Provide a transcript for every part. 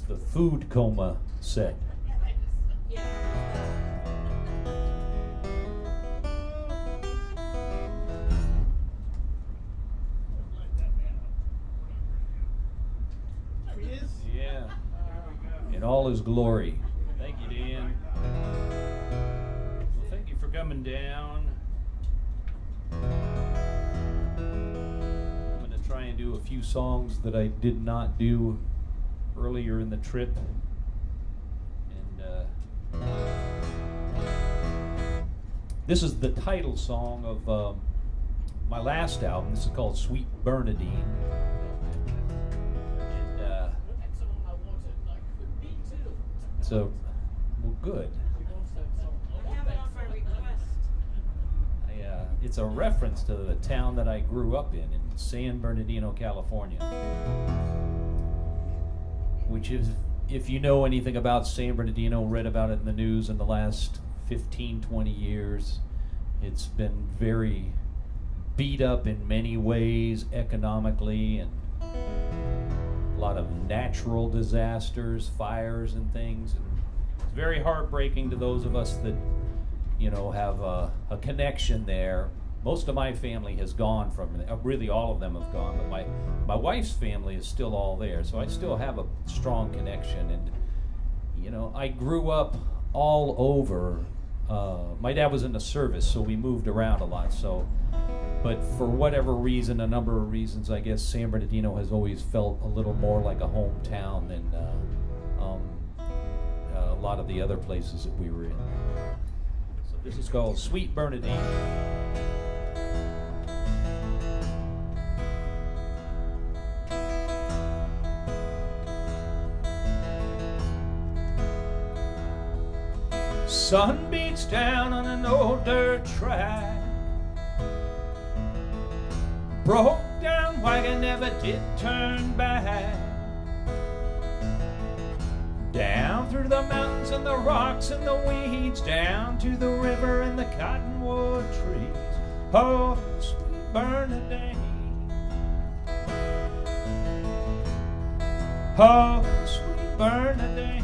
the food coma set. Yeah, in all his glory. Thank you, Dan. Well, thank you for coming down. I'm going to try and do a few songs that I did not do earlier in the trip. And this is the title song of my last album. This is called Sweet Bernadine. So, well, good. I have it on my request. It's a reference to the town that I grew up in San Bernardino, California. Which is, if you know anything about San Bernardino, read about it in the news in the last 15, 20 years, it's been very beat up in many ways economically, and a lot of natural disasters, fires and things. And it's very heartbreaking to those of us that, you know, have a connection there. Most of my family has gone from, really all of them have gone, but my wife's family is still all there, so I still have a strong connection. And, you know, I grew up all over. My dad was in the service, so we moved around a lot, but for whatever reason, a number of reasons, I guess San Bernardino has always felt a little more like a hometown than a lot of the other places that we were in. So this is called Sweet Bernadine. Sun beats down on an old dirt track. Broke down wagon never did turn back. Down through the mountains and the rocks and the weeds, down to the river and the cottonwood trees. Oh, sweet Bernadine. Oh, sweet Bernadine.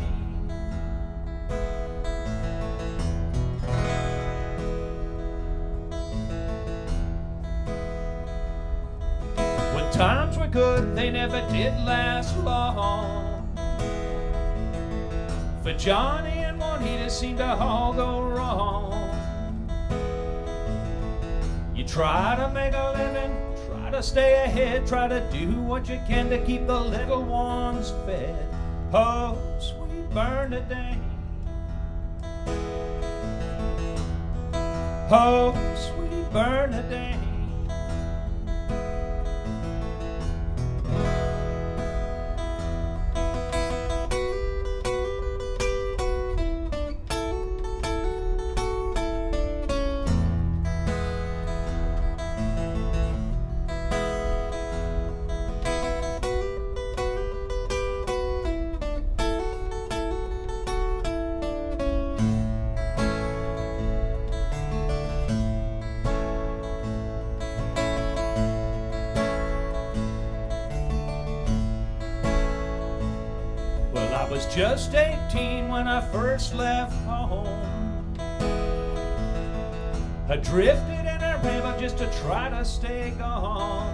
Times were good, they never did last long. For Johnny and Juanita seemed to all go wrong. You try to make a living, try to stay ahead, try to do what you can to keep the little ones fed. Oh, sweet Bernadine. Oh, sweet Bernadine. I was just 18 when I first left home. I drifted in a river just to try to stay gone.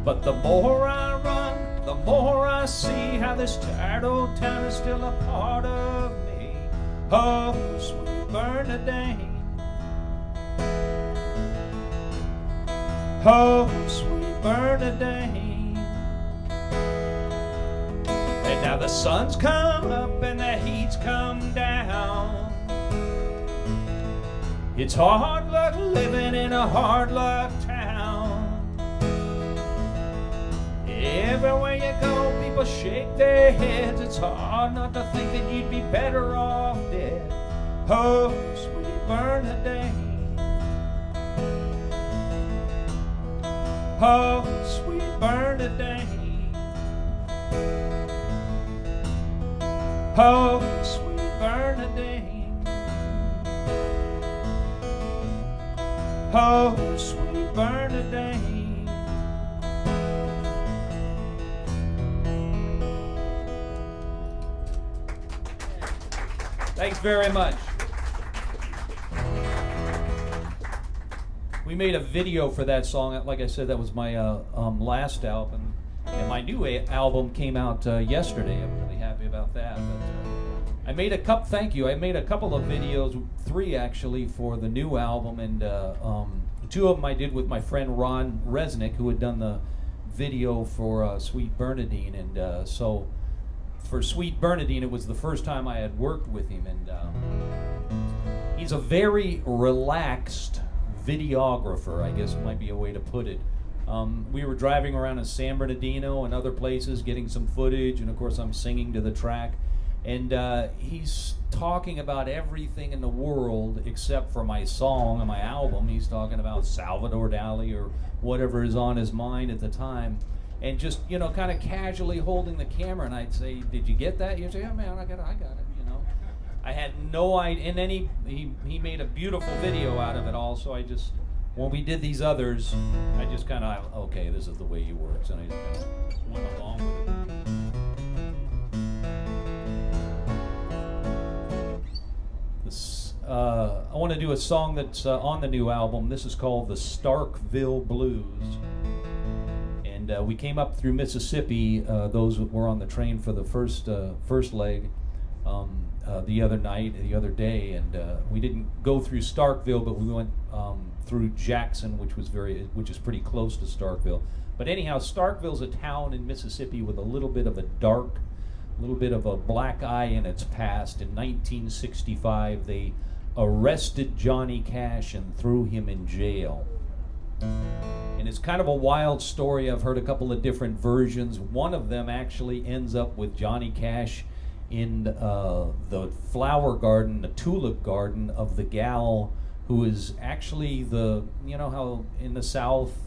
But the more I run, the more I see how this tired old town is still a part of me. Oh, sweet Bernadine. Oh, sweet Bernadine. And now the sun's come up and the heat's come down. It's hard luck living in a hard luck town. Everywhere you go, people shake their heads. It's hard not to think that you'd be better off dead. Oh, sweet Bernadine. Oh, sweet Bernadine. Oh, sweet Bernadine. Oh, sweet Bernadine. Thanks very much. We made a video for that song. Like I said, that was my last album. And my new album came out yesterday. I'm really happy about that. But, I made a couple. Thank you. I made a couple of videos, 3 actually, for the new album, and 2 of them I did with my friend Ron Resnick, who had done the video for Sweet Bernadine. And so, for Sweet Bernadine, it was the first time I had worked with him, and he's a very relaxed videographer, I guess might be a way to put it. We were driving around in San Bernardino and other places getting some footage, and of course I'm singing to the track, and he's talking about everything in the world except for my song and my album. He's talking about Salvador Dali or whatever is on his mind at the time, and just, you know, kind of casually holding the camera, and I'd say, "Did you get that?" You'd say, "Oh man, I got it, you know." I had no idea, and then he made a beautiful video out of it all, so I just, when we did these others, I just kind of, okay, this is the way he works, and I just kind of went along with it. I want to do a song that's on the new album. This is called the Starkville Blues. And we came up through Mississippi, those that were on the train for the first leg, the other day, and we didn't go through Starkville, but we went through Jackson, which is pretty close to Starkville. But anyhow, Starkville's a town in Mississippi with a little bit of a black eye in its past. In 1965, they arrested Johnny Cash and threw him in jail. And it's kind of a wild story. I've heard a couple of different versions. One of them actually ends up with Johnny Cash in the flower garden, the tulip garden of the gal who is actually you know how in the South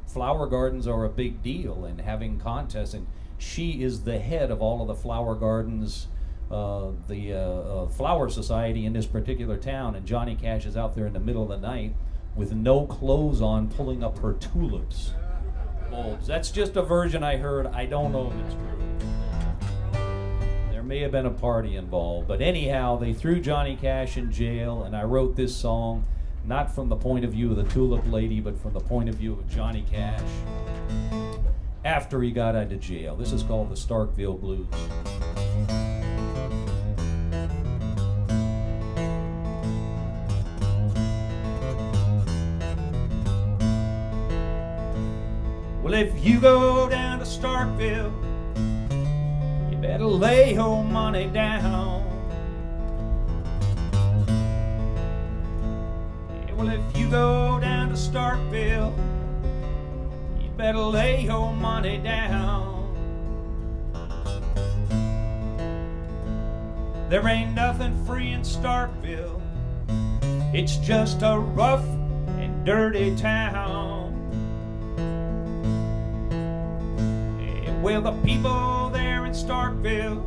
flower gardens are a big deal and having contests, and she is the head of all of the flower gardens, the flower society in this particular town, and Johnny Cash is out there in the middle of the night with no clothes on pulling up her tulips bulbs. That's just a version I heard. I don't know if it's true. There may have been a party involved, but anyhow, they threw Johnny Cash in jail, and I wrote this song not from the point of view of the tulip lady, but from the point of view of Johnny Cash after he got out of jail. This is called the Starkville Blues. Well, if you go down to Starkville, you better lay your money down. Yeah, well, if you go down to Starkville, you better lay your money down. There ain't nothing free in Starkville. It's just a rough and dirty town. Well, the people there in Starkville,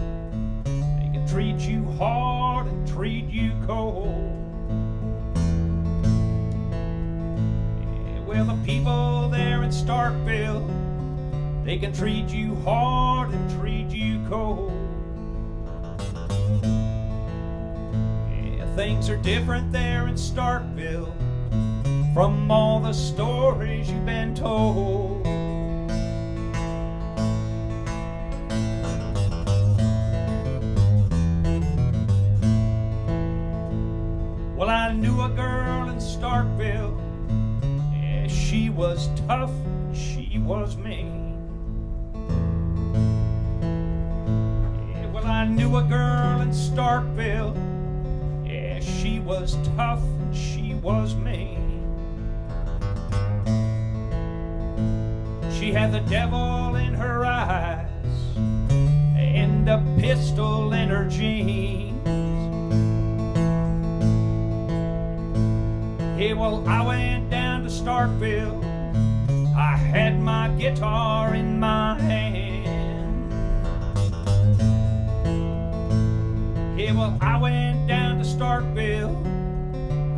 they can treat you hard and treat you cold. Yeah, well, the people there in Starkville, they can treat you hard and treat you cold. Yeah, things are different there in Starkville from all the stories you've been told. Well, I knew a girl in Starkville. Yeah, she was tough, she was mean. Yeah, well, I knew a girl in Starkville. Yeah, she was tough, she was mean. She had the devil in her eyes and a pistol in her jeans. Yeah, well, I went down to Starkville. I had my guitar in my hand. Yeah, well, I went down to Starkville.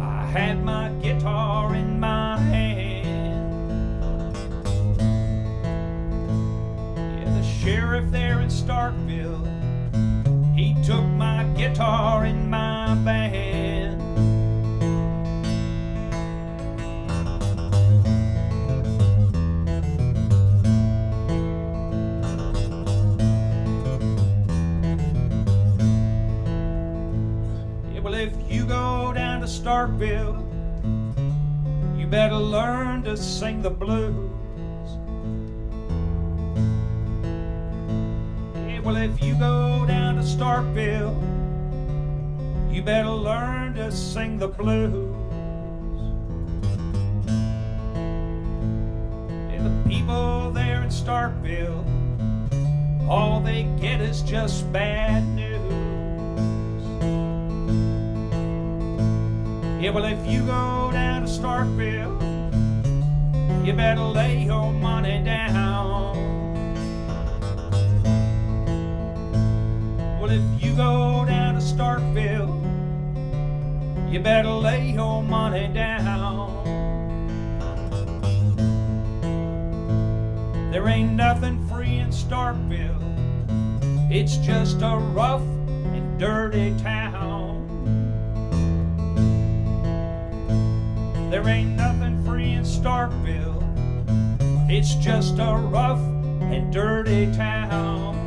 I had my guitar in my hand. Yeah, the sheriff there in Starkville, he took my guitar in my Starkville, you better learn to sing the blues. Yeah, well, if you go down to Starkville, you better learn to sing the blues. Yeah, the people there in Starkville, all they get is just bad news. Yeah, well, if you go down to Starkville, you better lay your money down. Well, if you go down to Starkville, you better lay your money down. There ain't nothing free in Starkville, it's just a rough and dirty town. There ain't nothing free in Starkville, it's just a rough and dirty town.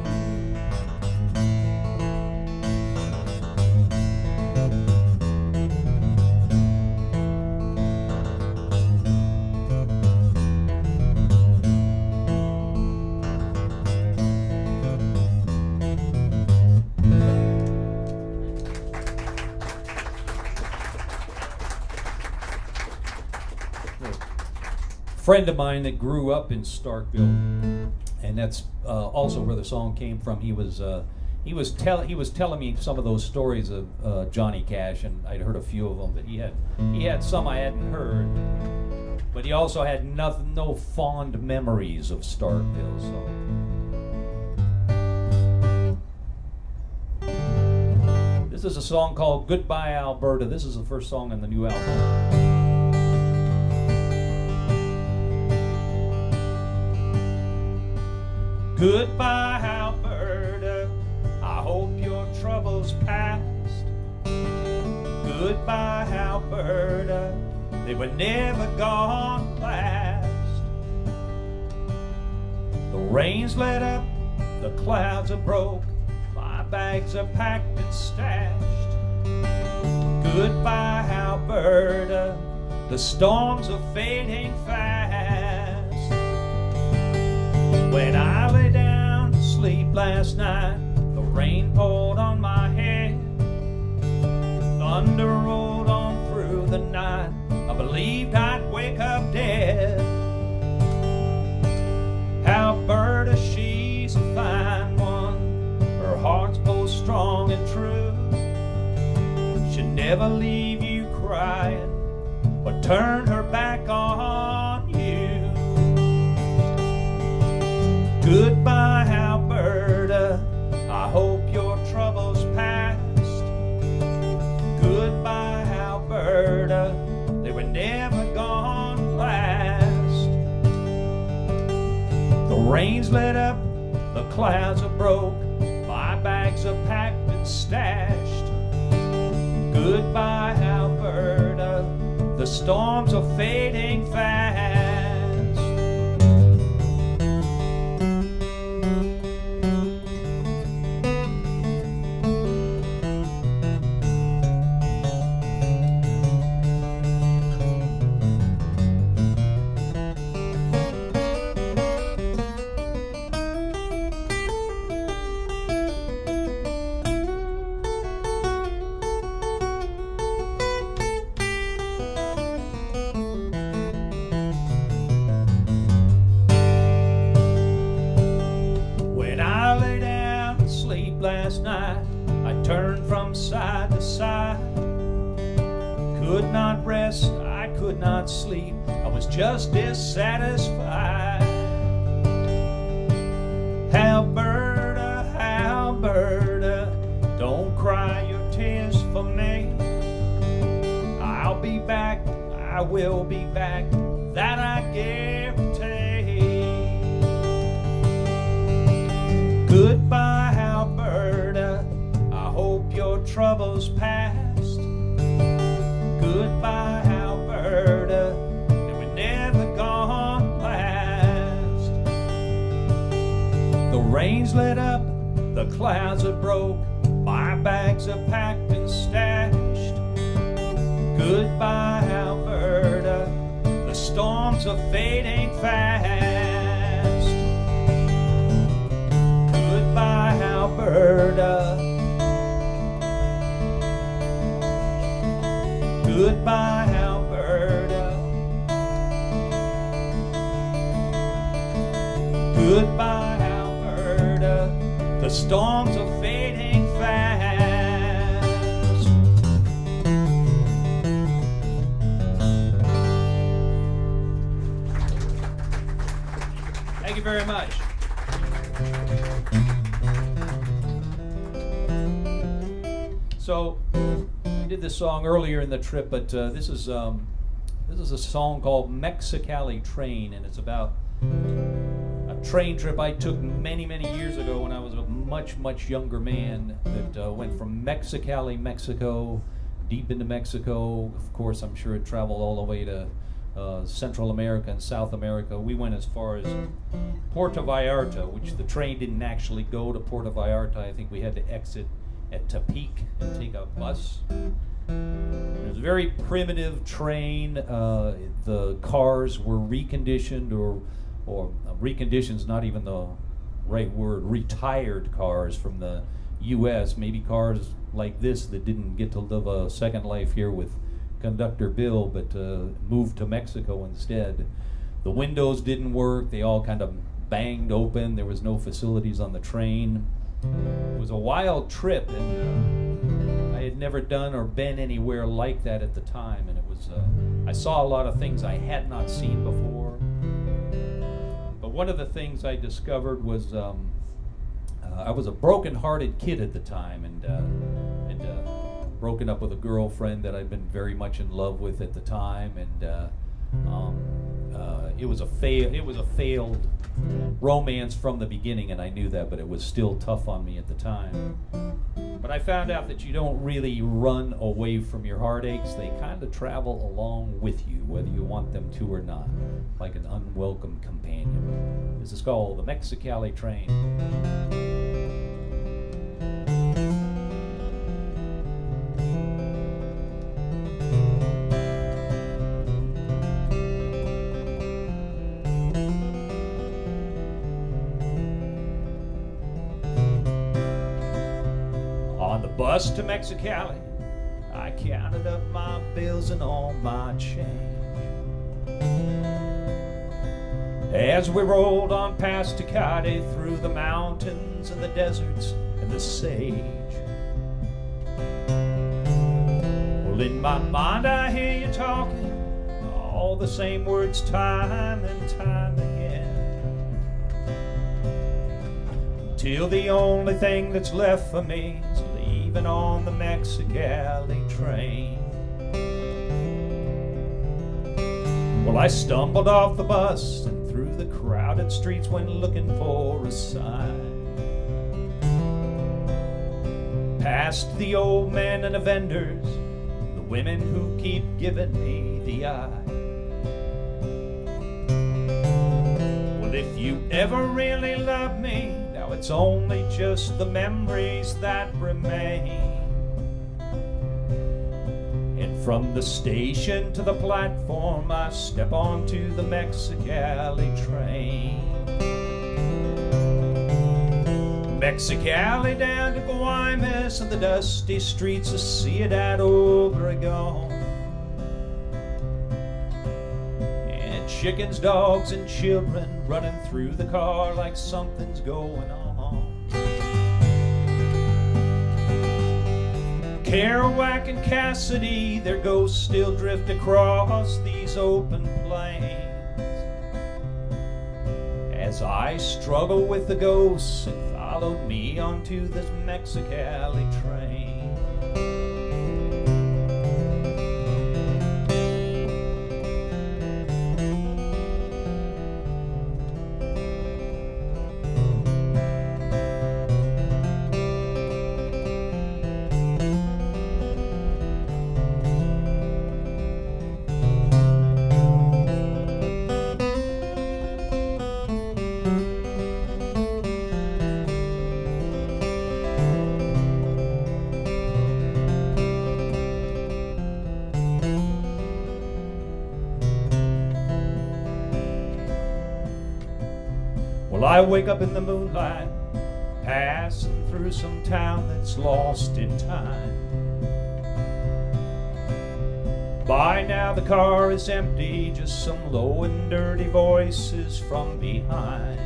Friend of mine that grew up in Starkville, and that's also where the song came from. He was telling me some of those stories of Johnny Cash, and I'd heard a few of them, but he had some I hadn't heard. But he also had no fond memories of Starkville. So this is a song called "Goodbye Alberta." This is the first song on the new album. Goodbye, Alberta, I hope your trouble's past. Goodbye, Alberta, they were never gonna last. The rain's let up, the clouds are broke, my bags are packed and stashed. Goodbye, Alberta, the storms are fading fast. When I lay down to sleep last night, the rain poured on my head. Thunder rolled on through the night, I believed I'd wake up dead. Alberta, she's a fine one, her heart's both strong and true. She'll never leave you crying or turn her back on you. Goodbye, Alberta, I hope your trouble's past. Goodbye, Alberta, they were never gonna last. The rain's let up, the clouds are broke, my bags are packed and stashed. Goodbye, Alberta, the storms are fading fast. Last night, I turned from side to side. Could not rest, I could not sleep, I was just dissatisfied. Alberta, Alberta, don't cry your tears for me. I'll be back, I will be back, that I guarantee. Goodbye, Alberta, I hope your trouble's past. Goodbye, Alberta, they were never gonna last. The rain's let up, the clouds are broke, my bags are packed and stashed. Goodbye, Alberta, the storms are fading fast. Goodbye, Alberta. Goodbye, Alberta. Goodbye, Alberta, the storms are fading fast. Thank you very much. So, I did this song earlier in the trip, but this is a song called Mexicali Train, and it's about a train trip I took many, many years ago when I was a much, much younger man that went from Mexicali, Mexico, deep into Mexico. Of course, I'm sure it traveled all the way to Central America and South America. We went as far as Puerto Vallarta, which the train didn't actually go to Puerto Vallarta. I think we had to exit at Tepic and take a bus. It was a very primitive train. The cars were reconditioned, or reconditioned's not even the right word, retired cars from the U.S., maybe cars like this that didn't get to live a second life here with Conductor Bill, but moved to Mexico instead. The windows didn't work. They all kind of banged open. There was no facilities on the train. It was a wild trip, and I had never done or been anywhere like that at the time, and it was I saw a lot of things I had not seen before. But one of the things I discovered was I was a broken-hearted kid at the time, and broken up with a girlfriend that I'd been very much in love with at the time, and it was a failed romance from the beginning, and I knew that, but it was still tough on me at the time. But I found out that you don't really run away from your heartaches. They kind of travel along with you, whether you want them to or not, like an unwelcome companion. This is called the Mexicali Train. Bus to Mexicali, I counted up my bills and all my change. As we rolled on past Tecate, through the mountains and the deserts and the sage. Well, in my mind I hear you talking all the same words time and time again, till the only thing that's left for me is leaving on the Mexicali train. Well, I stumbled off the bus and through the crowded streets went looking for a sign. Past the old men and the vendors, the women who keep giving me the eye. Well, if you ever really loved me, now it's only just the memories that remain. And from the station to the platform, I step onto the Mexicali train. Mexicali down to Guaymas and the dusty streets of Ciudad Obregón. And chickens, dogs, and children running through the car like something's going on. Kerouac and Cassidy, their ghosts still drift across these open plains. As I struggle with the ghosts that followed me onto this Mexicali train. Well, I wake up in the moonlight, passing through some town that's lost in time. By now the car is empty, just some low and dirty voices from behind.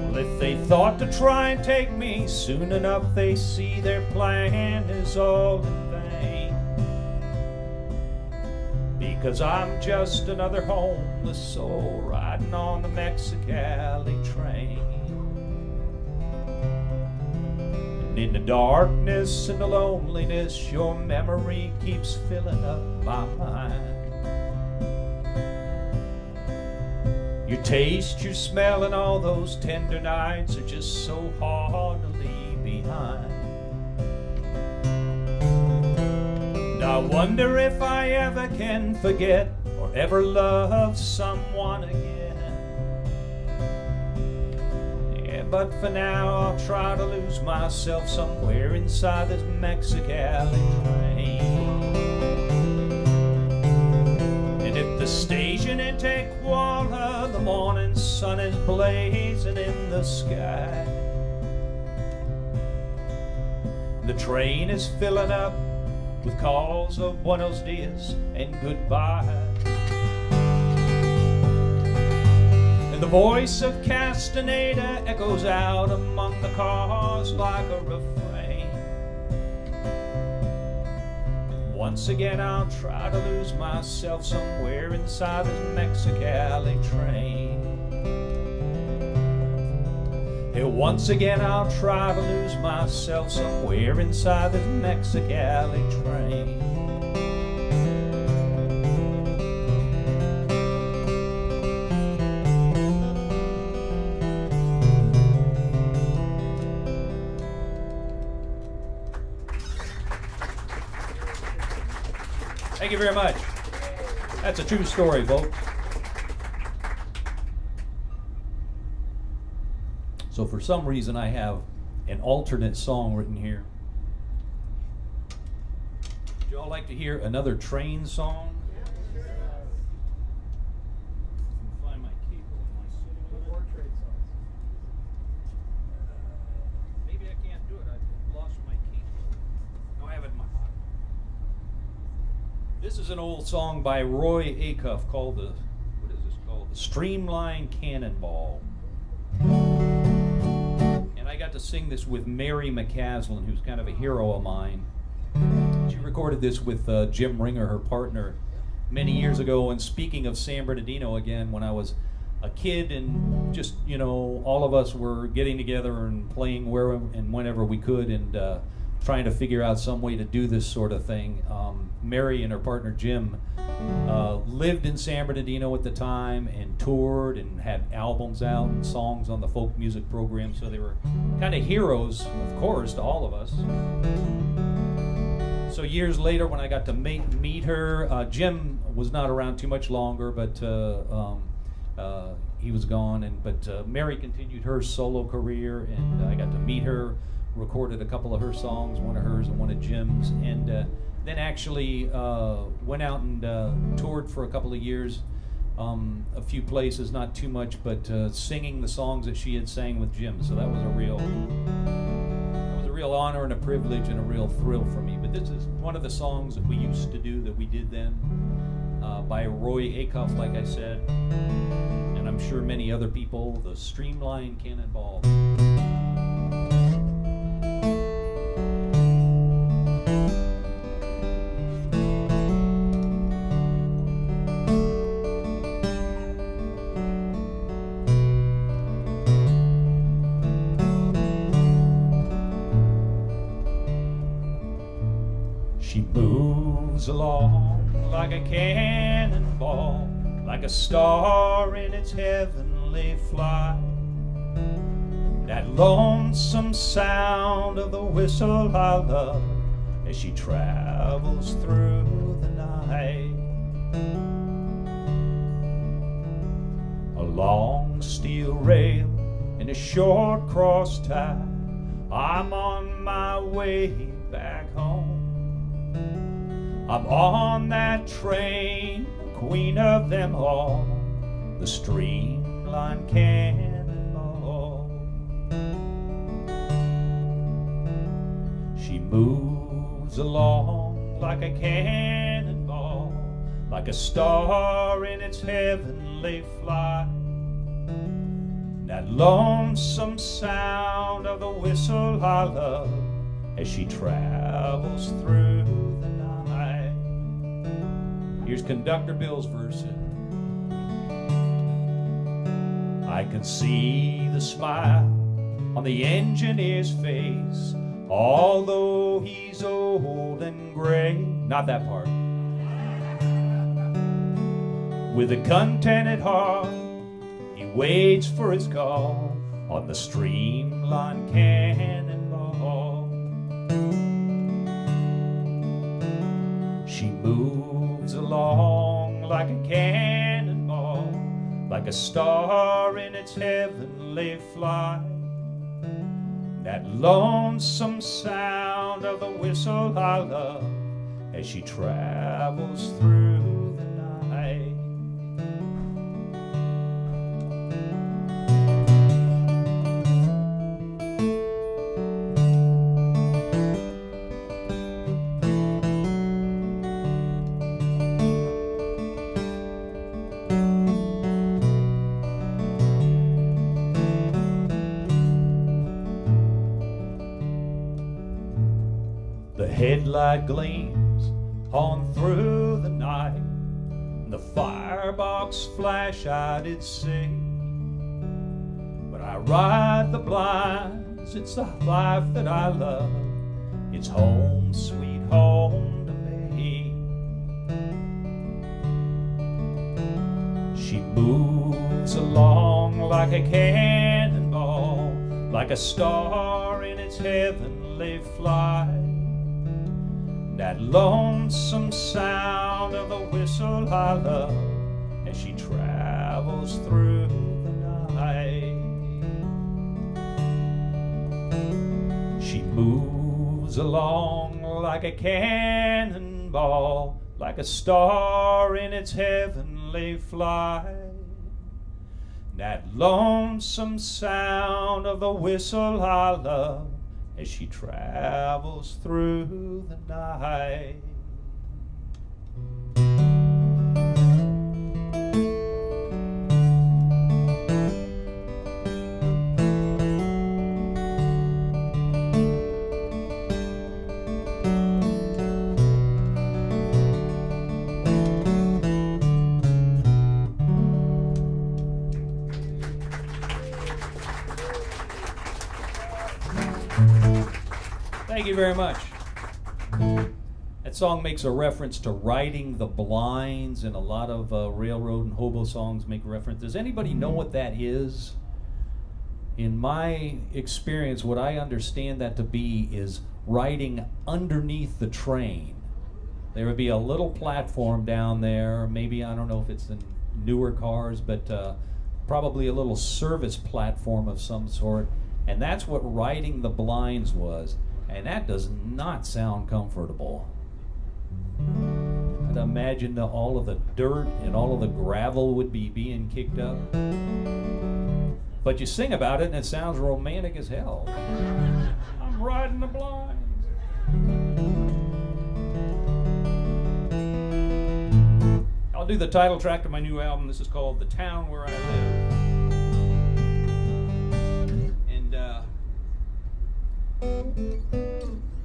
Well, if they thought to try and take me, soon enough they see their plan is all in vain. Because I'm just another homeless soul riding on the Mexicali Train. In the darkness and the loneliness, your memory keeps filling up my mind. Your taste, your smell, and all those tender nights are just so hard to leave behind. And I wonder if I ever can forget or ever love someone again. But for now I'll try to lose myself somewhere inside this Mexicali train. And if the station ain't Tequila, the morning sun is blazing in the sky. The train is filling up with calls of buenos dias and goodbye. And the voice of Castaneda echoes out among the cars like a refrain. And once again I'll try to lose myself somewhere inside this Mexicali train. And once again I'll try to lose myself somewhere inside this Mexicali train. Thank you very much. That's a true story, folks. So for some reason I have an alternate song written here. Would you all like to hear another train song? Find my keyboard. More train songs. Maybe I can't do it. I've lost my keyboard. No, I have it in my pocket. This is an old song by Roy Acuff called what is this called? The Streamlined Cannonball. And I got to sing this with Mary McCaslin, who's kind of a hero of mine. She recorded this with Jim Ringer, her partner, many years ago. And speaking of San Bernardino again, when I was a kid and just, all of us were getting together and playing where and whenever we could and trying to figure out some way to do this sort of thing. Mary and her partner Jim lived in San Bernardino at the time and toured and had albums out and songs on the folk music program, so they were kind of heroes, of course, to all of us. So years later, when I got to meet her, Jim was not around too much longer, but he was gone. But Mary continued her solo career, and I got to meet her, recorded a couple of her songs, one of hers and one of Jim's, and then actually went out and toured for a couple of years, a few places, not too much, but singing the songs that she had sang with Jim. So that was a real honor and a privilege and a real thrill for me. But this is one of the songs that we used to do, that we did then, by Roy Acuff, like I said, and I'm sure many other people, the Streamlined Cannonball. She moves along like a cannonball, like a star in its heavenly flight. That lonesome sound of the whistle I love as she travels through the night. A long steel rail and a short cross tie, I'm on my way back home. I'm on that train, queen of them all, the Streamlined Cannonball. She moves along like a cannonball, like a star in its heavenly flight. That lonesome sound of the whistle I love as she travels through the night. Here's Conductor Bill's verse. I can see the smile on the engineer's face, although he's old and gray. Not that part. With a contented heart, he waits for his call on the Streamlined Cannonball. She moves along like a cannonball, like a star in its heavenly flight. That lonesome sound of the whistle I love as she travels through the night. The headlight gleams on through the night, and the firebox flash I did see. But I ride the blinds, it's the life that I love, it's home sweet home to me. She moves along like a cannonball, like a star in its heavenly flight. That lonesome sound of the whistle I love as she travels through the night. She moves along like a cannonball, like a star in its heavenly flight. That lonesome sound of the whistle I love as she travels through the night. Thank you very much. That song makes a reference to riding the blinds, and a lot of railroad and hobo songs make reference. Does anybody know what that is? In my experience, what I understand that to be is riding underneath the train. There would be a little platform down there, maybe, I don't know if it's in newer cars, but probably a little service platform of some sort, and that's what riding the blinds was. And that does not sound comfortable. I'd imagine all of the dirt and all of the gravel would be being kicked up. But you sing about it and it sounds romantic as hell. I'm riding the blinds. I'll do the title track to my new album. This is called The Town Where I Live.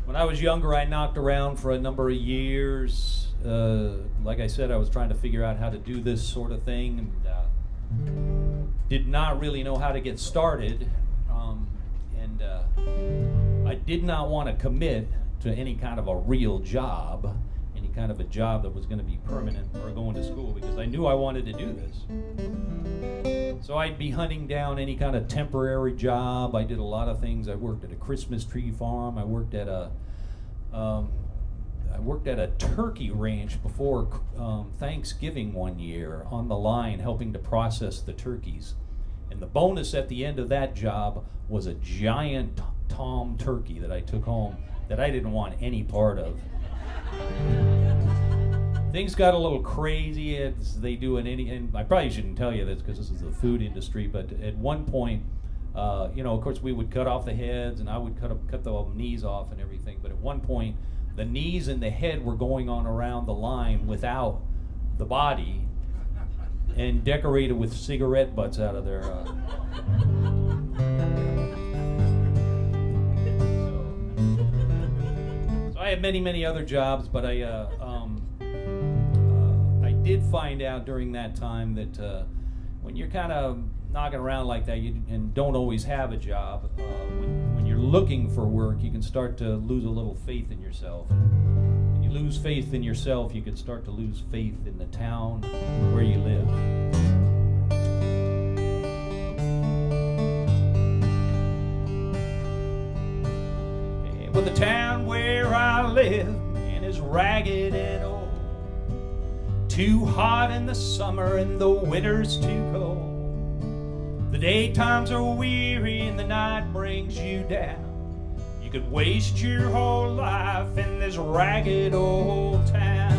When I was younger, I knocked around for a number of years. Like I said, I was trying to figure out how to do this sort of thing, and did not really know how to get started. I did not want to commit to any kind of a real job, any kind of a job that was going to be permanent or going to school, because I knew I wanted to do this. So I'd be hunting down any kind of temporary job. I did a lot of things. I worked at a Christmas tree farm. I worked at a turkey ranch before Thanksgiving one year, on the line helping to process the turkeys. And the bonus at the end of that job was a giant tom turkey that I took home that I didn't want any part of. things got a little crazy as they do in any, and I probably shouldn't tell you this because this is the food industry, but at one point, you know, of course we would cut off the heads and I would cut the knees off and everything, but at one point the knees and the head were going on around the line without the body and decorated with cigarette butts out of their So I had many other jobs, but I did find out during that time that when you're kind of knocking around like that and don't always have a job, when you're looking for work, you can start to lose a little faith in yourself. When you lose faith in yourself, you can start to lose faith in the town where you live. Well, the town where I live and is ragged and old, too hot in the summer and the winter's too cold. The daytimes are weary and the night brings you down. You could waste your whole life in this ragged old town.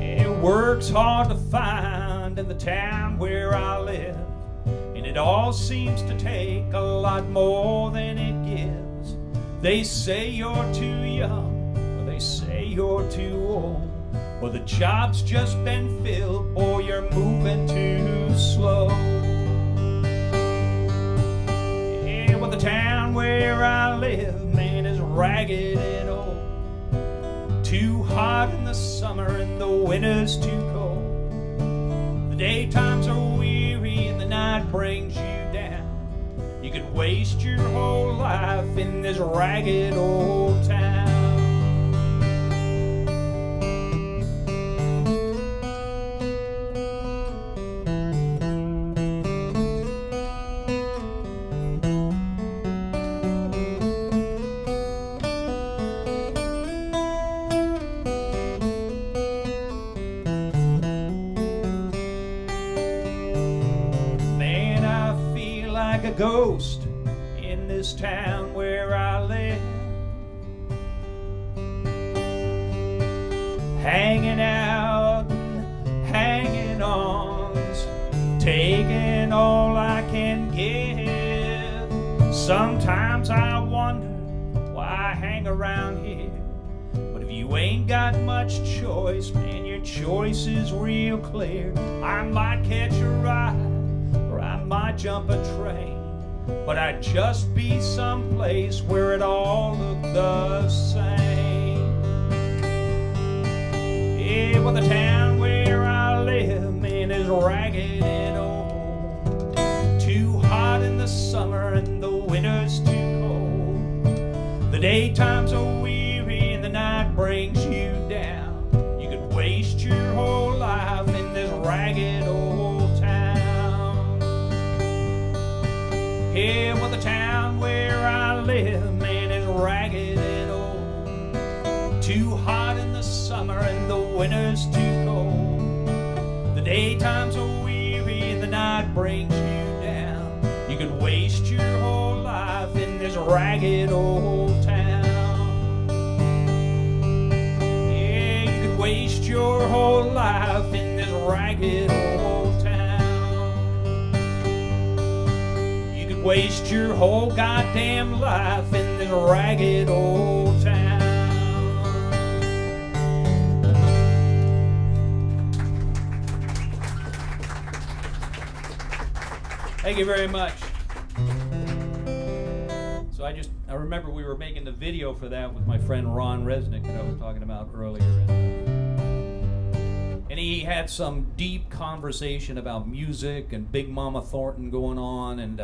Yeah, work's hard to find in the town where I live, and it all seems to take a lot more than it gives. They say you're too young, or they say you're too old, or the job's just been filled, or you're moving too slow. Yeah, well, the town where I live, man, is ragged and old. Too hot in the summer and the winter's too cold. The daytimes are weary and the night brings you down. You could waste your whole life in this ragged old town. Ghost in this town where I live, hanging out and hanging on, taking all I can give. Sometimes I wonder why I hang around here, but if you ain't got much choice, man, your choice is real clear. I might catch a ride or I might jump a train, but I'd just be someplace where it all looked the same. Yeah, well, the town where I live, man, is ragged and old. Too hot in the summer and the winter's too cold. The daytimes are weary and the night brings you down. You could waste your whole life in this ragged old town. Yeah, well, the town where I live, man, is ragged and old. Too hot in the summer and the winter's too cold. The daytimes are weary and the night brings you down. You could waste your whole life in this ragged old town. Yeah, you could waste your whole life in this ragged old town. Waste your whole goddamn life in this ragged old town. Thank you very much. So I remember we were making the video for that with my friend Ron Resnick that I was talking about earlier. And he had some deep conversation about music and Big Mama Thornton going on, and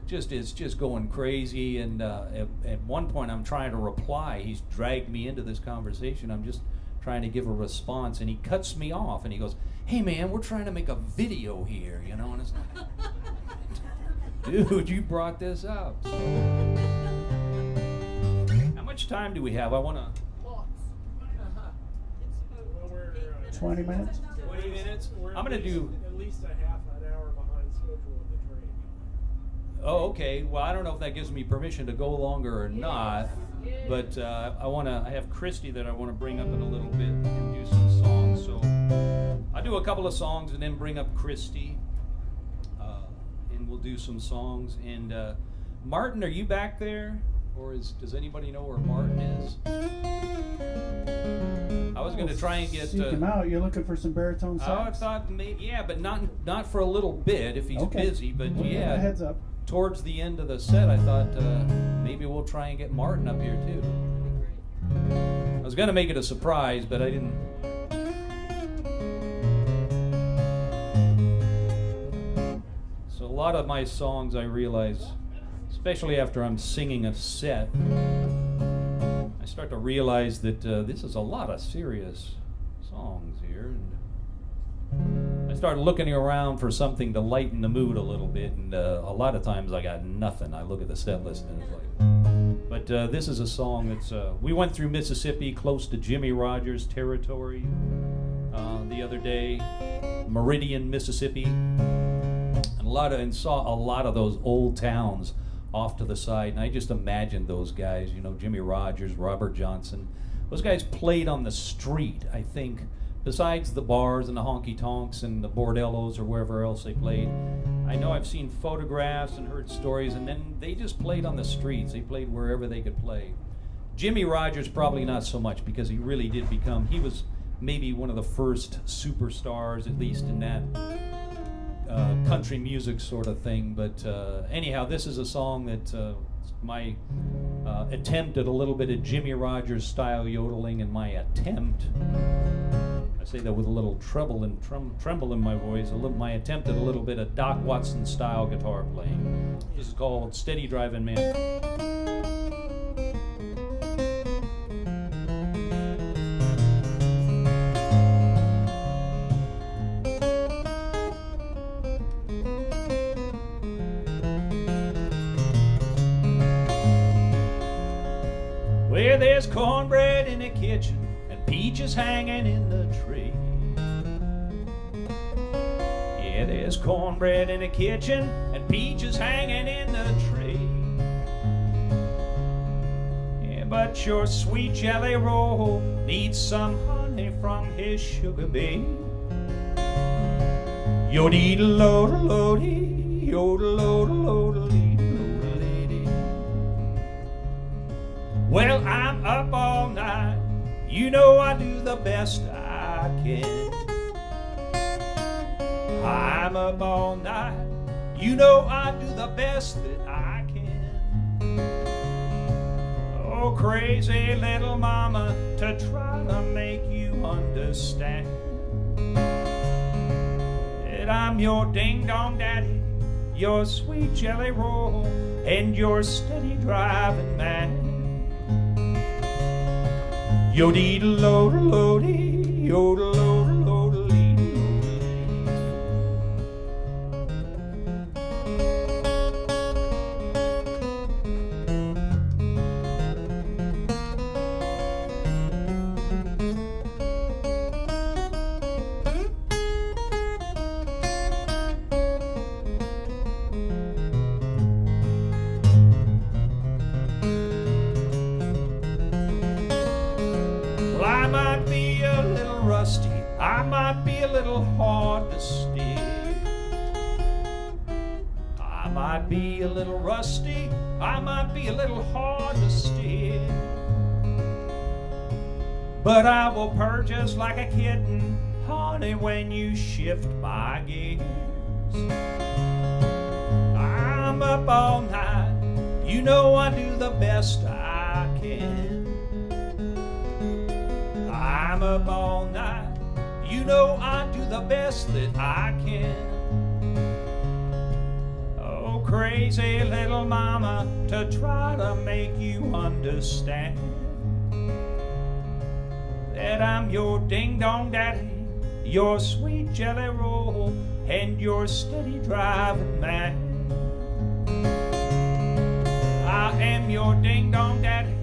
is just going crazy. And at one point I'm trying to reply. He's dragged me into this conversation. I'm just trying to give a response, and he cuts me off and he goes, "Hey man, we're trying to make a video here, you know." And it's like, dude, you brought this up. So, how much time do we have? I want to. 20 minutes? 20 minutes? I'm going to do. At least a half an hour behind schedule of the train. Oh, okay. Well, I don't know if that gives me permission to go longer or not. But I have Christy that I want to bring up in a little bit and do some songs. So I'll do a couple of songs and then bring up Christy, and we'll do some songs. And Martin, are you back there, or does anybody know where Martin is? I was going to try and get. Seek him out. You're looking for some baritone sax? Oh, I thought maybe, yeah, but not for a little bit if he's Okay. busy. But We'll give yeah, a heads up. Towards the end of the set, I thought maybe we'll try and get Martin up here too. I was going to make it a surprise, but I didn't. So a lot of my songs, I realize, especially after I'm singing a set, I start to realize that this is a lot of serious songs here. And I started looking around for something to lighten the mood a little bit, and a lot of times I got nothing. I look at the set list and it's like... But this is a song that's... we went through Mississippi, close to Jimmy Rogers' territory the other day, Meridian, Mississippi, and saw a lot of those old towns off to the side, and I just imagined those guys, you know, Jimmy Rogers, Robert Johnson. Those guys played on the street, I think. Besides the bars and the honky-tonks and the bordellos or wherever else they played, I know I've seen photographs and heard stories, and then they just played on the streets. They played wherever they could play. Jimmy Rogers probably not so much, because he really did he was maybe one of the first superstars, at least in that country music sort of thing. But anyhow, this is a song that my attempt at a little bit of Jimmy Rogers style yodeling, and my attempt, I say that with a little treble and tremble in my voice, my attempt at a little bit of Doc Watson style guitar playing. This is called Steady Drivin Man. Where there's cornbread in the kitchen and peaches hanging in the tree. Yeah, there's cornbread in the kitchen and peaches hanging in the tree. Yeah, but your sweet jelly roll needs some honey from his sugar babe. Yo-dee-da-lo-da-lo-dee, yo-da-lo-da-lo-da-dee. Well, I'm up all night, you know I do the best I can. I'm up all night, you know I do the best that I can. Oh, crazy little mama, to try to make you understand that I'm your ding-dong daddy, your sweet jelly roll, and your steady driving man. Yo-dee-da-lo-da-lo-dee, yo-da-lo-da-lo-da-lee. I might be a little hard to steer. I might be a little rusty. I might be a little hard to steer. But I will purr just like a kitten, honey, when you shift my gears. I'm up all night, you know I do the best I can. I'm up all night, you know I do the best that I can. Oh, crazy little mama, to try to make you understand that I'm your ding-dong daddy, your sweet jelly roll, and your steady driving man. I am your ding-dong daddy,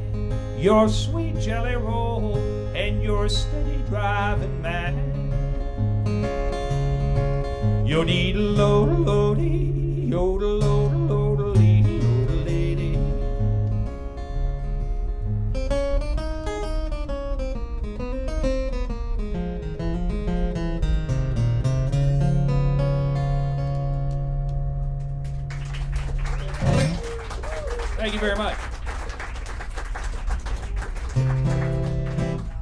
your sweet jelly roll, and your steady driving man. Yo-dee-da-lo-da-lo-dee, yo-da-lo-da-lo-da-lee, yo-da-lee-dee. Thank you very much.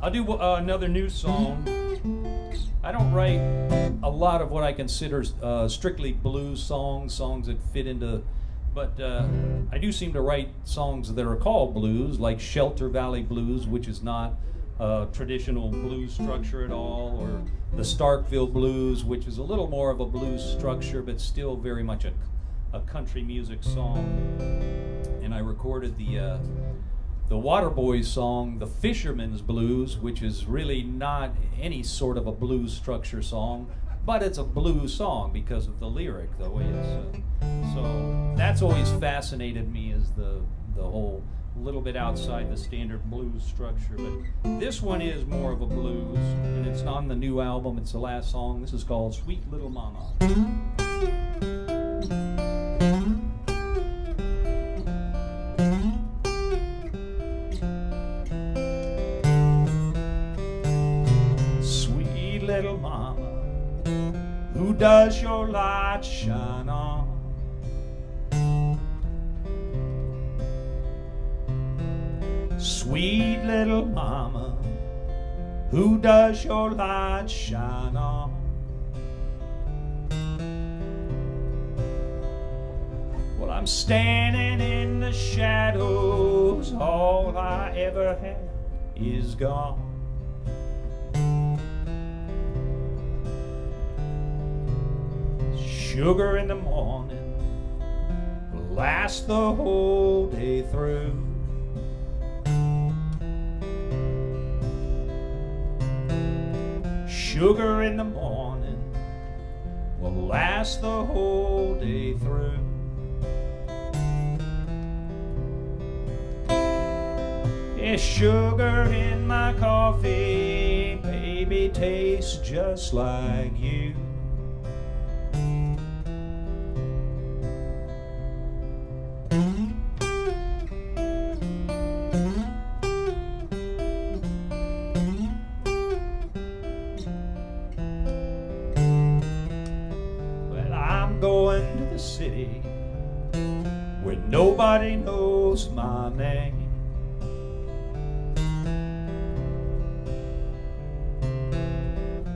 I'll do another new song. I don't write a lot of what I consider strictly blues songs that fit into, but I do seem to write songs that are called blues, like Shelter Valley Blues, which is not a traditional blues structure at all, or the Starkville Blues, which is a little more of a blues structure, but still very much a country music song. And I recorded the Waterboys song, The Fisherman's Blues, which is really not any sort of a blues structure song, but it's a blues song because of the lyric, the way it's. So that's always fascinated me, is the whole little bit outside the standard blues structure. But this one is more of a blues, and it's on the new album. It's the last song. This is called Sweet Little Mama. Little mama, who does your light shine on? Sweet little mama, who does your light shine on? Well, I'm standing in the shadows, all I ever had is gone. Sugar in the morning will last the whole day through. Sugar in the morning will last the whole day through. Yeah, sugar in my coffee, baby, tastes just like you. Going to the city where nobody knows my name.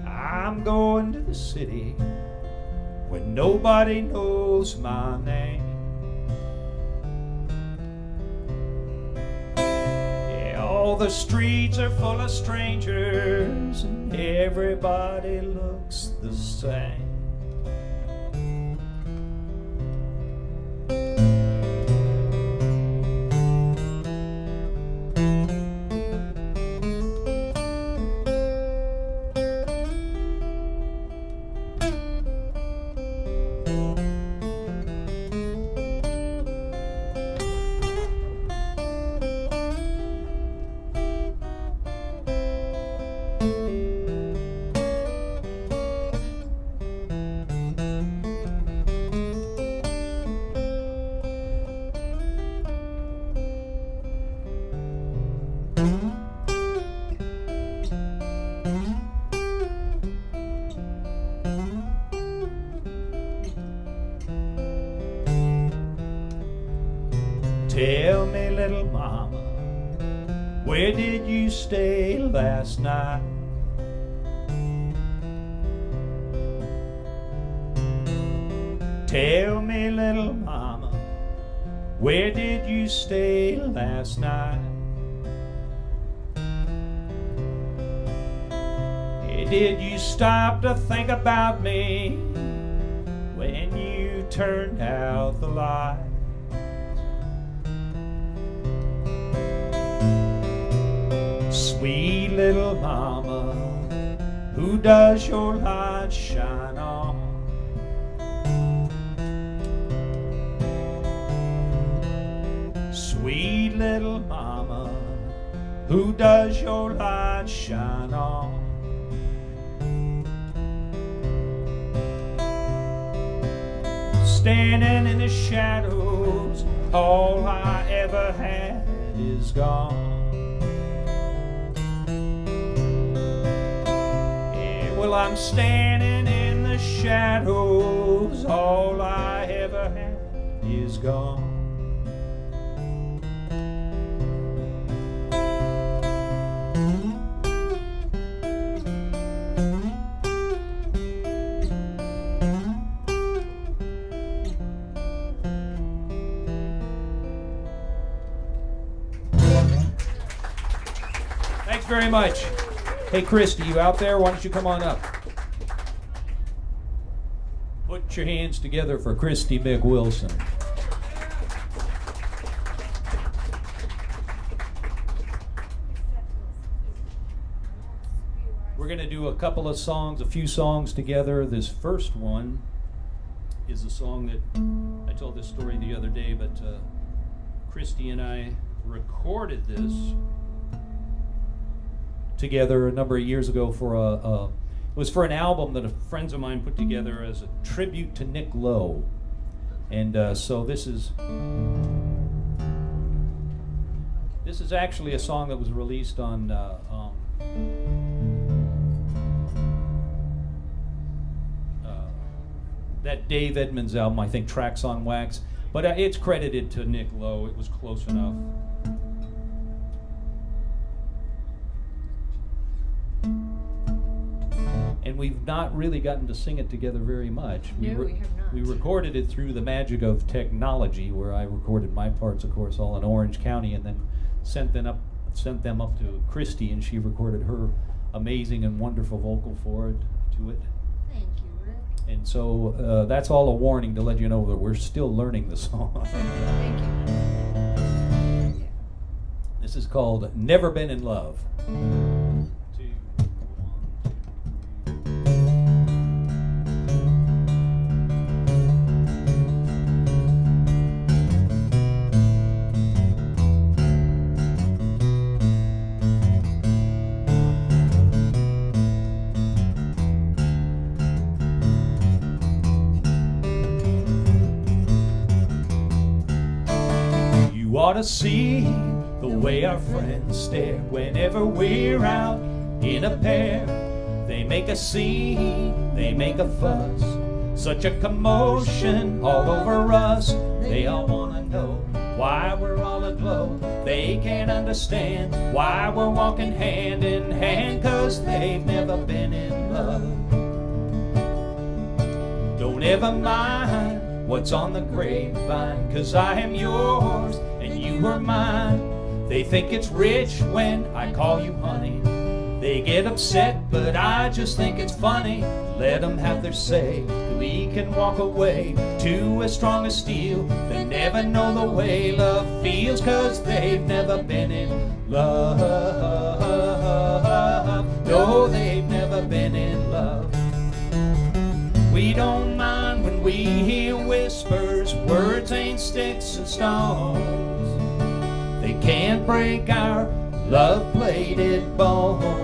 I'm going to the city where nobody knows my name. Yeah, all the streets are full of strangers and everybody looks the same. Tell me, little mama, where did you stay last night? Tell me, little mama, where did you stay last night? Did you stop to think about me when you turned out the light? Sweet little mama, who does your light shine on? Sweet little mama, who does your light shine on? Standing in the shadows, all I ever had is gone. Well, I'm standing in the shadows, all I ever had is gone. Thanks very much. Hey, Christy, you out there? Why don't you come on up? Put your hands together for Christy McWilson. We're going to do a few songs together. This first one is a song that I told this story the other day, but Christy and I recorded this together a number of years ago for it was for an album that friends of mine put together as a tribute to Nick Lowe. And so this is actually a song that was released on that Dave Edmunds album, I think, Tracks on Wax. But it's credited to Nick Lowe. It was close enough. And we've not really gotten to sing it together very much. No, we have not. We recorded it through the magic of technology, where I recorded my parts, of course, all in Orange County, and then sent them up to Christy, and she recorded her amazing and wonderful vocal to it. Thank you, Rick. And so that's all a warning to let you know that we're still learning the song. Thank you. This is called Never Been in Love. You ought to see the way our friends stare whenever we're out in a pair. They make a scene, they make a fuss, such a commotion all over us. They all wanna know why we're all aglow. They can't understand why we're walking hand in hand, 'cause they've never been in love. Don't ever mind what's on the grapevine, 'cause I am yours and you are mine. They think it's rich when I call you honey. They get upset, but I just think it's funny. Let them have their say. We can walk away to as strong as steel. They never know the way love feels, 'cause they've never been in love. No, they've never been in love. We don't mind when we hear whispers. Words ain't sticks and stones. They can't break our love-plated bones.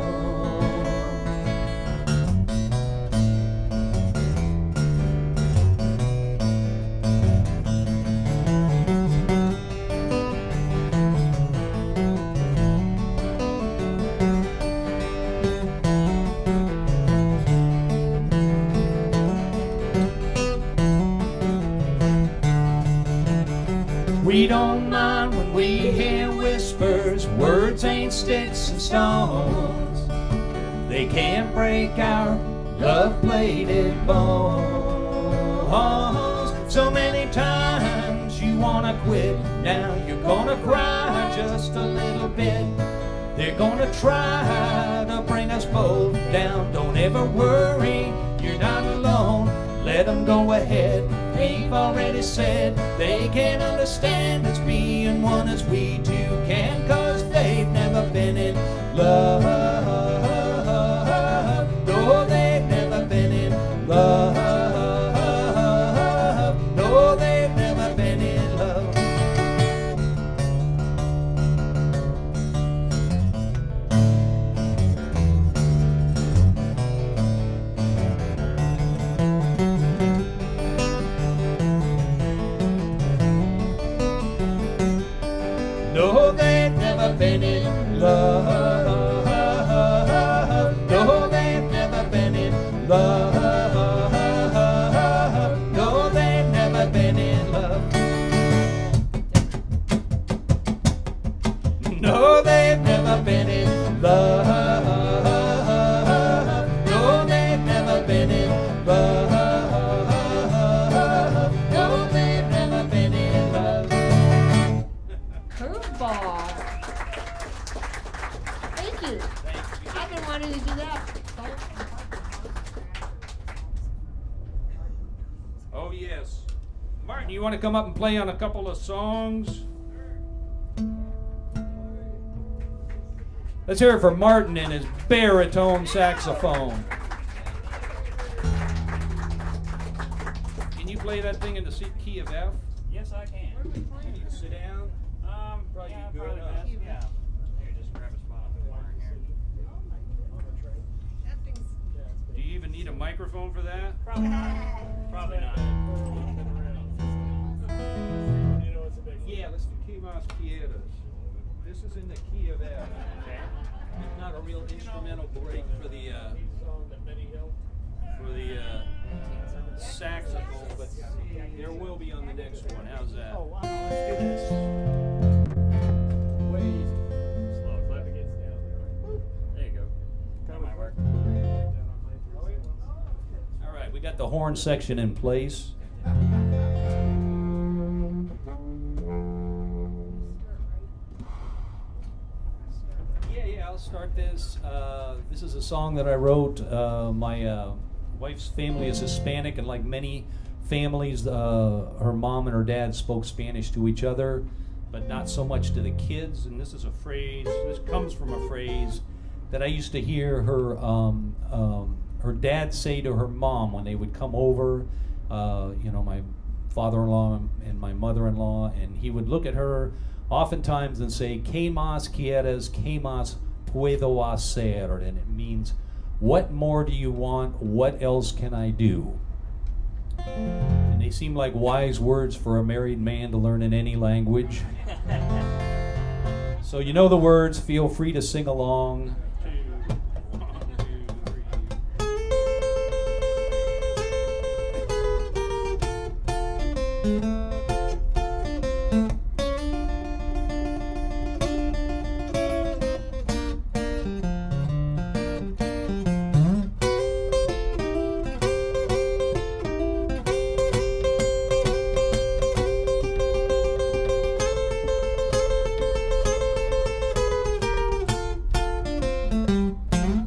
We don't mind when we hear whispers. Words ain't sticks and stones. They can't break our love-plated bones. So many times you wanna quit. Now you're gonna cry just a little bit. They're gonna try to bring us both down. Don't ever worry, you're not alone. Let them go ahead. We've already said they can't understand us being one as we two can, 'cause they've never been in love. No, they've never been in love. No, they've never been in love. No, they've never been in love. Oh, yes. Martin, you want to come up and play on a couple of songs? Let's hear it for Martin and his baritone saxophone. Can you play that thing in the key of F? Yes, I can. Can you sit down? Probably yeah, good probably enough. best, Yeah. Here, just grab a spot on the corner here. That thing's Do you even need a microphone for that? Probably not. Probably not. Yeah, let's do Mas Quieres. This is in the key of F. Okay. It's not a real instrumental break for the saxophone, but there will be on the next one. How's that? Oh, wow, let's do this. Way easy. Slow. Flip it gets down there. There you go. That might work. All right, we got the horn section in place. Yeah, I'll start this. This is a song that I wrote. My wife's family is Hispanic, and like many families, her mom and her dad spoke Spanish to each other, but not so much to the kids. And this is a phrase, this comes from a phrase that I used to hear her dad say to her mom when they would come over, my father-in-law and my mother-in-law, and he would look at her oftentimes and say, "¿Qué más quieres? ¿Qué más puedo hacer?" And it means, what more do you want? What else can I do? And they seem like wise words for a married man to learn in any language. So you know the words, feel free to sing along.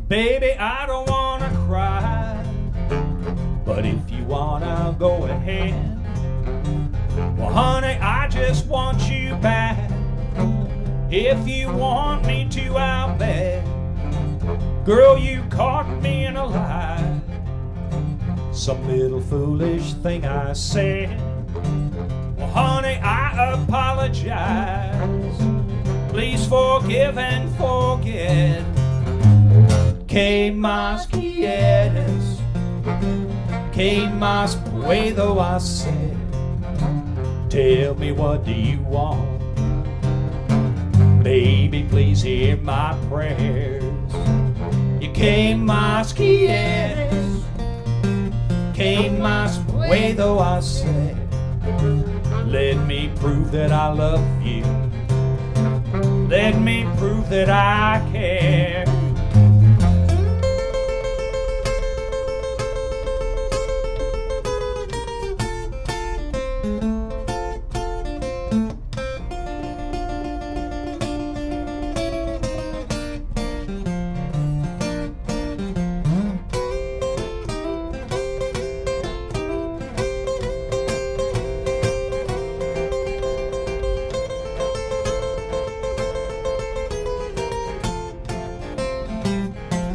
Baby, I don't wanna cry, but if you wanna go ahead. Well, honey, I just want you back. If you want me to, I'll bet. Girl, you caught me in a lie. Some little foolish thing I said. Well, honey, I apologize. Please forgive and forget. ¿Qué más quieres? ¿Qué más puedo hacer? Tell me, what do you want? Baby, please hear my prayers. ¿Y qué más quieres? ¿Qué más puedo hacer? Let me prove that I love you. Let me prove that I care.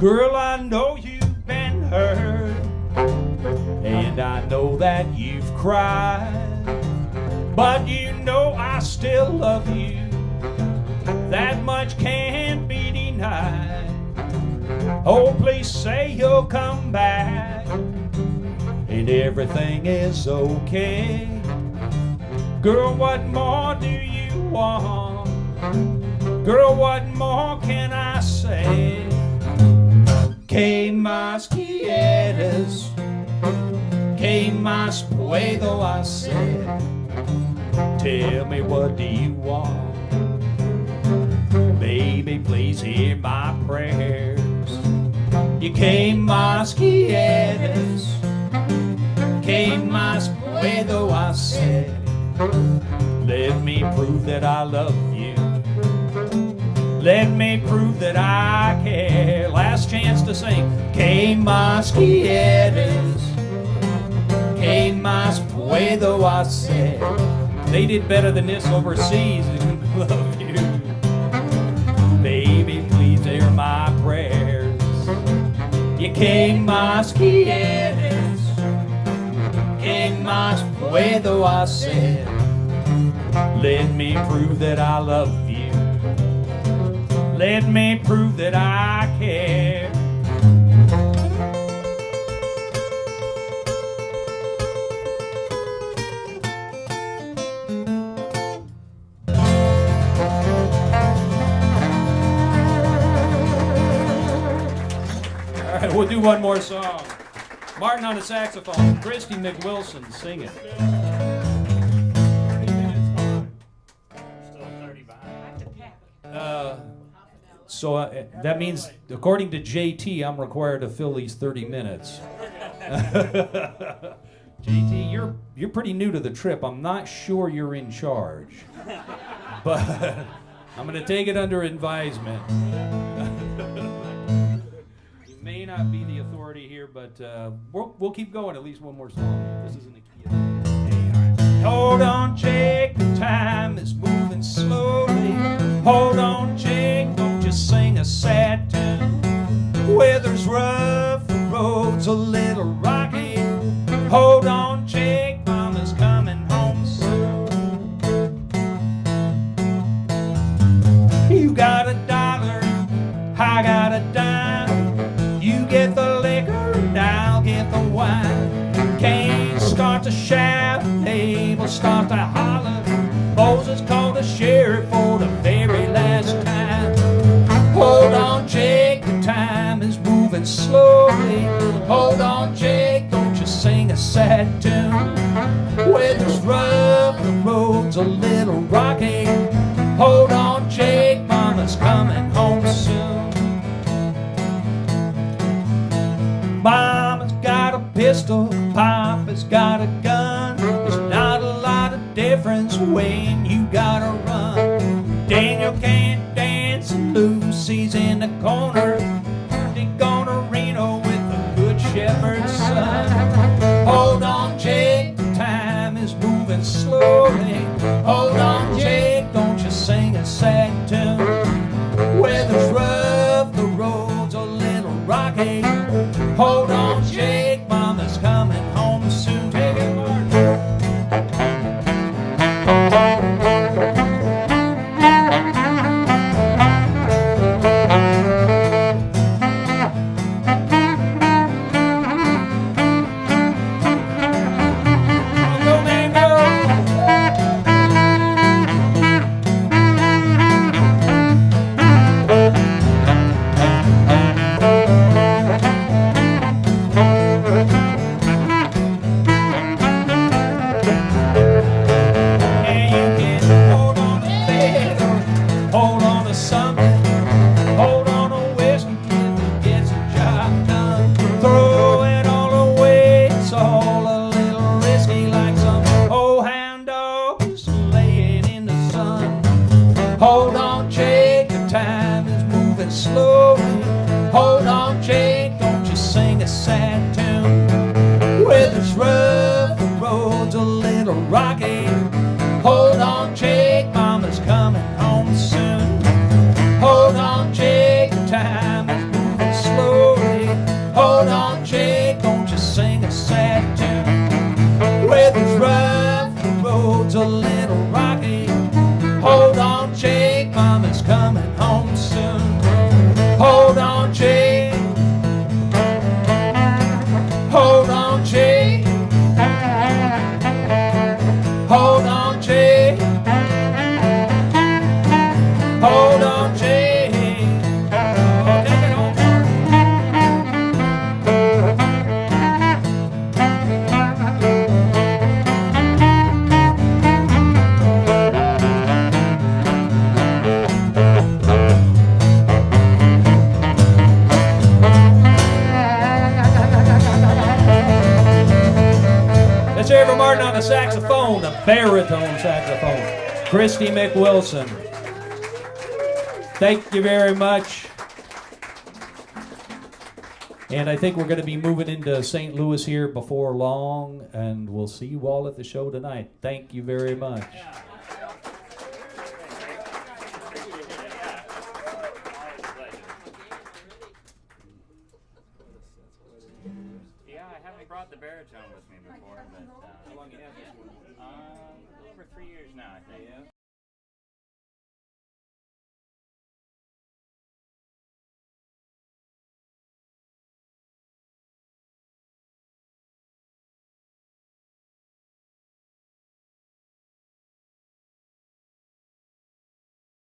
Girl, I know you've been hurt, and I know that you've cried, but you know I still love you. That much can't be denied. Oh, please say you'll come back, and everything is okay. Girl, what more do you want? Girl, what more can I say? ¿Qué más quieres? ¿Qué más puedo hacer? Tell me, what do you want? Baby, please hear my prayers. ¿Y qué más quieres? ¿Qué más puedo hacer? Let me prove that I love you. Let me prove that I care. Last chance to sing. ¿Qué más quieres? Que más puedo hacer? They did better than this overseas. Love you. Baby, please hear my prayers. Y que más quieres? Que más puedo hacer? Let me prove that I love you. Let me prove that I care. All right, we'll do one more song. Martin on the saxophone, Christy McWilson singing. 30 minutes behind. Still 30 behind. So that means, according to JT, I'm required to fill these 30 minutes. JT, you're pretty new to the trip. I'm not sure you're in charge, but I'm going to take it under advisement. You may not be the authority here, but we'll keep going. At least one more song. This is in the key. Hold on, Jake. The time is moving slowly. Hold on, Jake. Don't just sing a sad tune. Weather's rough, the road's a little rocky. Hold on, Jake. Mama's coming home soon. You got $1, I got a dime. You get the liquor, and I'll get the wine. Can't start to shout, Theyve start to holler. Moses called the sheriff for the very last time. Hold on, Jake, the time is moving slowly. Hold on, Jake, don't you sing a sad tune. Weather's rough, the road's a little rocky. Hold on, Jake, Mama's coming home soon. Mama's got a pistol, Papa's got a gun. There's not a lot of difference when you gotta run. Daniel can't dance, Lucy's in the corner. They gonna Reno with the good shepherd's son. Hold on, Jake, the time is moving slowly. Hold on, Jake, don't you sing a sad tune. Weather's rough, the road's a little rocky. Hold on, Jake, Mama's coming home soon. Take it, Martin. Go, man, go. And you can hold on to faith or hold on to something. Hold on to whiskey that gets the job done. Throw it all away, it's all a little risky, like some old hound dog just laying in the sun. Hold on, Jake, the time is moving slowly. Hold on, Jake, don't you sing a sad tune. Weather's rough, the road's a little rocky. Hold on, Jake, Mama's coming home soon. Hold on, Jake, the time is moving slowly. Hold on, Jake, don't you sing a sad tune. Weather's rough, the road's a little rocky. Hold on, Jake, Mama's coming home soon. Hold on, Jake. Hold on, Jake. Hold on, Jake. Hold on, Jake. Oh, take it home. Let's hear it for Martin on the saxophone, the baritone saxophone. Christy McWilson. Thank you very much. And I think we're going to be moving into St. Louis here before long, and we'll see you all at the show tonight. Thank you very much. Yeah, I haven't brought the baritone with me before, but how long you have this one? Over 3 years now, I think.